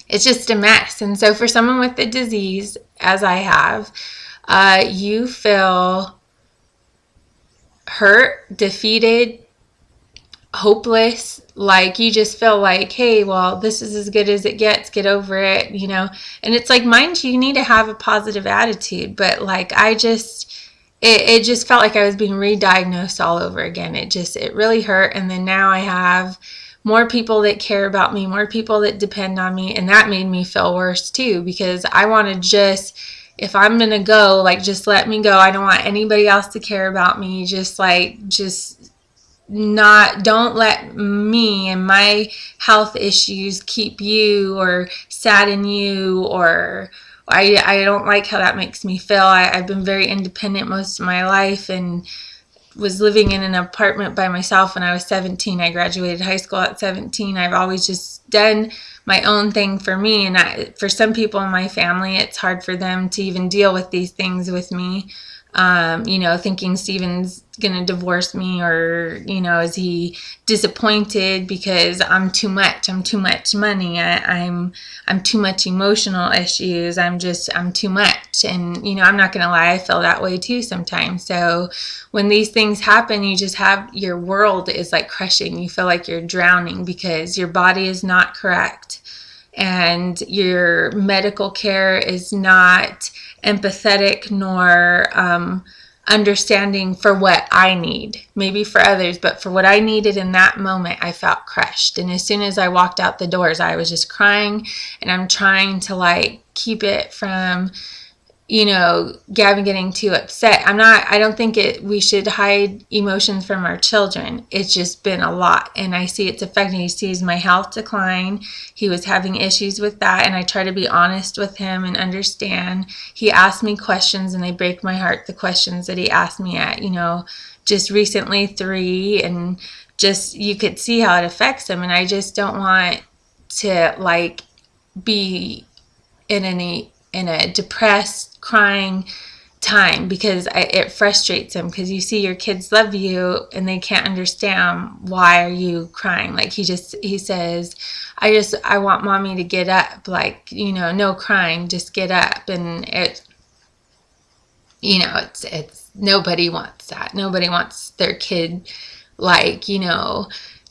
it's just a mess. And so for someone with the disease, as I have, you feel hurt, defeated, hopeless, like you just feel like, hey, well, this is as good as it gets, get over it, and it's like, mind you need to have a positive attitude, but like it just felt like I was being re-diagnosed all over again. It really hurt. And then now I have more people that care about me, more people that depend on me, and that made me feel worse too, because I want to just, if I'm gonna go, like, just let me go. I don't want anybody else to care about me. Just not, don't let me and my health issues keep you or sadden you, or I don't like how that makes me feel. I've been very independent most of my life and was living in an apartment by myself when I was 17. I graduated high school at 17. I've always just done my own thing for me. And for some people in my family, it's hard for them to even deal with these things with me. Thinking Steven's going to divorce me, or, is he disappointed because I'm too much money. I'm too much emotional issues. I'm too much. And, I'm not going to lie, I feel that way too sometimes. So when these things happen, you just have, your world is like crushing. You feel like you're drowning because your body is not correct. And your medical care is not empathetic nor understanding for what I need. Maybe for others, but for what I needed in that moment, I felt crushed. And as soon as I walked out the doors, I was just crying, and I'm trying to like keep it from, Gavin getting too upset. I don't think we should hide emotions from our children. It's just been a lot, and I see it's affecting. He sees my health decline. He was having issues with that, and I try to be honest with him and understand. He asked me questions, and they break my heart, the questions that he asked me at, just recently 3, and just, you could see how it affects him, and I just don't want to like be in a depressed, crying time, because it frustrates him, because you see your kids love you and they can't understand why are you crying. Like he says, I want mommy to get up, like, no crying, just get up. And it's nobody wants that. Nobody wants their kid, like,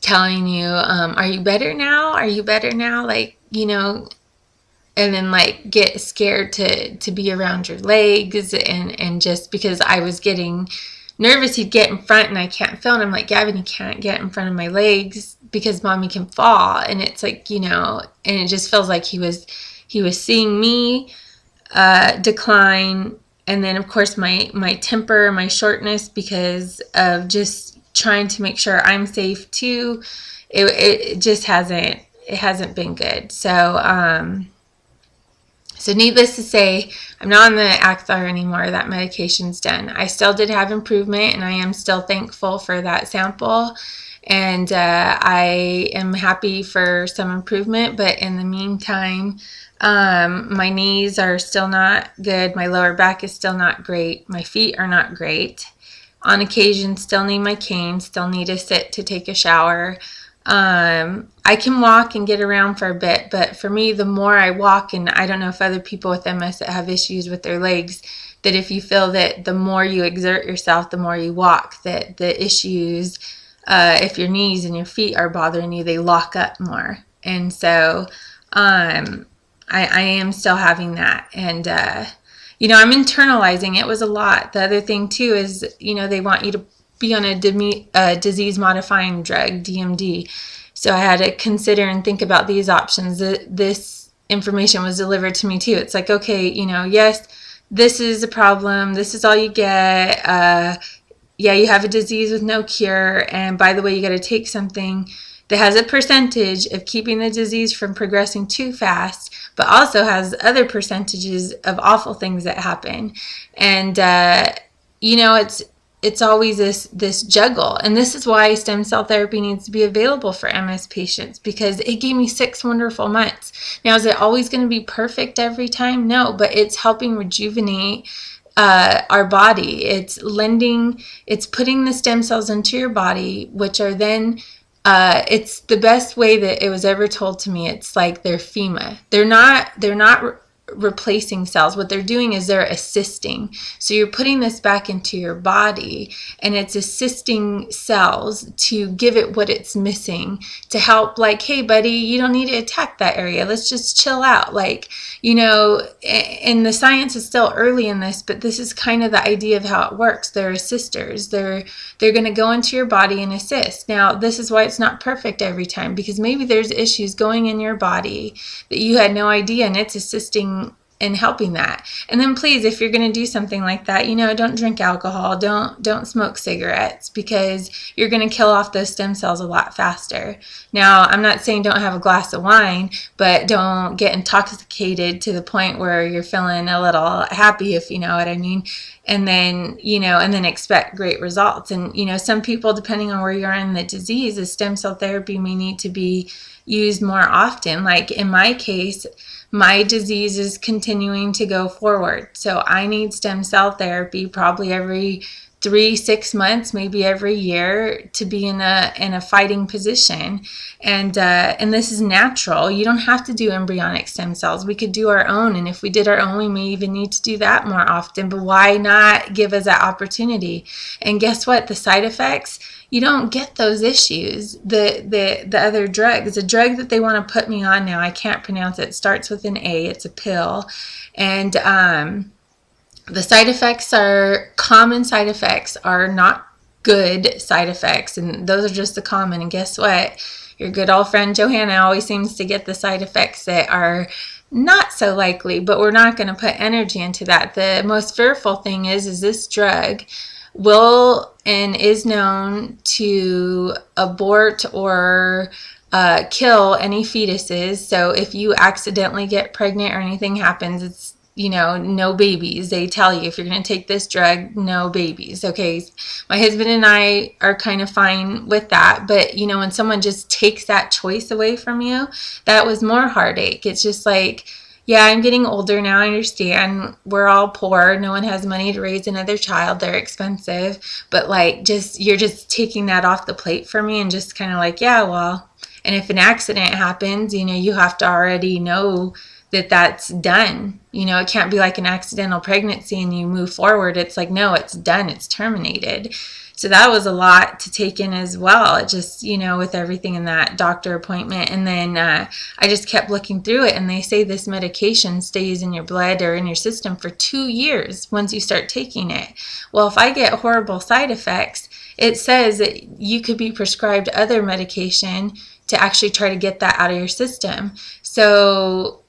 telling you, are you better now? Are you better now? Like, and then like get scared to be around your legs, and just because I was getting nervous, he'd get in front and I can't feel, and I'm like, Gavin, you can't get in front of my legs because mommy can fall. And it's like, and it just feels like he was seeing me decline. And then of course my temper, my shortness, because of just trying to make sure I'm safe too, it just hasn't been good. So needless to say, I'm not on the Acthar anymore. That medication's done. I still did have improvement, and I am still thankful for that sample. And I am happy for some improvement. But in the meantime, my knees are still not good. My lower back is still not great. My feet are not great. On occasion, still need my cane. Still need to sit to take a shower. I can walk and get around for a bit, but for me, the more I walk, and I don't know if other people with MS that have issues with their legs, that if you feel that the more you exert yourself, the more you walk, that the issues, if your knees and your feet are bothering you, they lock up more. And so I am still having that. And, I'm internalizing. It was a lot. The other thing, too, is, they want you to be on a disease-modifying drug, DMD. So I had to consider and think about these options. This information was delivered to me too. It's like, okay, yes, this is a problem. This is all you get. You have a disease with no cure. And by the way, you got to take something that has a percentage of keeping the disease from progressing too fast, but also has other percentages of awful things that happen. And, it's always this juggle. And this is why stem cell therapy needs to be available for MS patients, because it gave me 6 wonderful months. Now, is it always going to be perfect every time? No, but it's helping rejuvenate our body. It's putting the stem cells into your body, which are then It's the best way that it was ever told to me. It's like they're FEMA. They're not replacing cells. What they're doing is they're assisting. So you're putting this back into your body, and it's assisting cells to give it what it's missing, to help, like, hey buddy, you don't need to attack that area, let's just chill out. Like, and the science is still early in this, but this is kind of the idea of how it works. They're assisters. They're going to go into your body and assist. Now, this is why it's not perfect every time, because maybe there's issues going in your body that you had no idea, and it's assisting and helping that. And then please, if you're going to do something like that, don't drink alcohol, don't smoke cigarettes, because you're going to kill off those stem cells a lot faster. Now, I'm not saying don't have a glass of wine, but don't get intoxicated to the point where you're feeling a little happy, if you know what I mean. And then, and then expect great results. And, some people, depending on where you are in the disease, the stem cell therapy may need to be used more often. Like in my case, my disease is continuing to go forward. So I need stem cell therapy probably every 3-6 months, maybe every year, to be in a fighting position. And this is natural. You don't have to do embryonic stem cells. We could do our own. And if we did our own, we may even need to do that more often. But why not give us that opportunity? And guess what? The side effects, you don't get those issues. The other drugs, the drug that they want to put me on now, I can't pronounce it. It starts with an A. It's a pill. And the side effects are common side effects, are not good side effects. And those are just the common. And guess what? Your good old friend Johanna always seems to get the side effects that are not so likely, but we're not going to put energy into that. The most fearful thing is this drug will and is known to abort or kill any fetuses. So if you accidentally get pregnant or anything happens, it's no babies. They tell you, if you're going to take this drug, no babies. Okay, my husband and I are kind of fine with that. But, when someone just takes that choice away from you, that was more heartache. It's just like, yeah, I'm getting older now. I understand. We're all poor. No one has money to raise another child. They're expensive. But you're just taking that off the plate for me, and just kind of like, yeah, well, and if an accident happens, you have to already know that that's done. It can't be like an accidental pregnancy and you move forward. It's like, no, it's done. It's terminated. So that was a lot to take in as well. It just, with everything in that doctor appointment. And then I just kept looking through it, and they say this medication stays in your blood or in your system for 2 years once you start taking it. Well, if I get horrible side effects, it says that you could be prescribed other medication to actually try to get that out of your system. So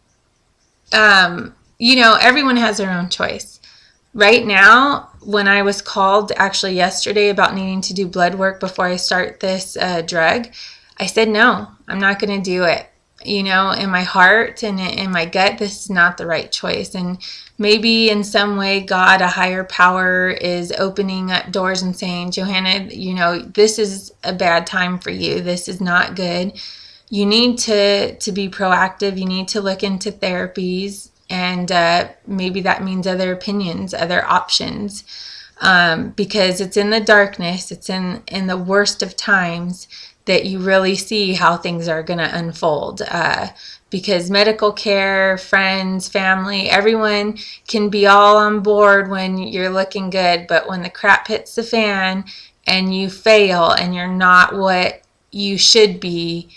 everyone has their own choice. Right now, when I was called actually yesterday about needing to do blood work before I start this drug, I said, no, I'm not going to do it. In my heart and in my gut, this is not the right choice. And maybe in some way, God, a higher power, is opening up doors and saying, Johanna, this is a bad time for you. This is not good. You need to be proactive. You need to look into therapies, and maybe that means other opinions, other options, because it's in the darkness, it's in the worst of times that you really see how things are going to unfold. Because medical care, friends, family, everyone can be all on board when you're looking good, but when the crap hits the fan and you fail and you're not what you should be,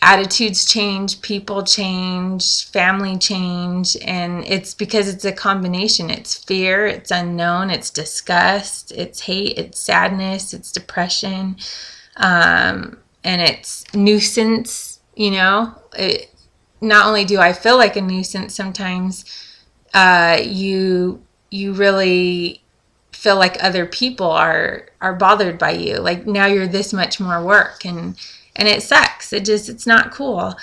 attitudes change, people change, family change, and it's because it's a combination. It's fear, it's unknown, it's disgust, it's hate, it's sadness, it's depression, and it's nuisance. Not only do I feel like a nuisance sometimes, you really feel like other people are bothered by you. Like, now you're this much more work, and it sucks. It's not cool.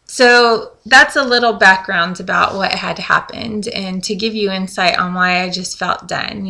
So that's a little background about what had happened, and to give you insight on why I just felt done,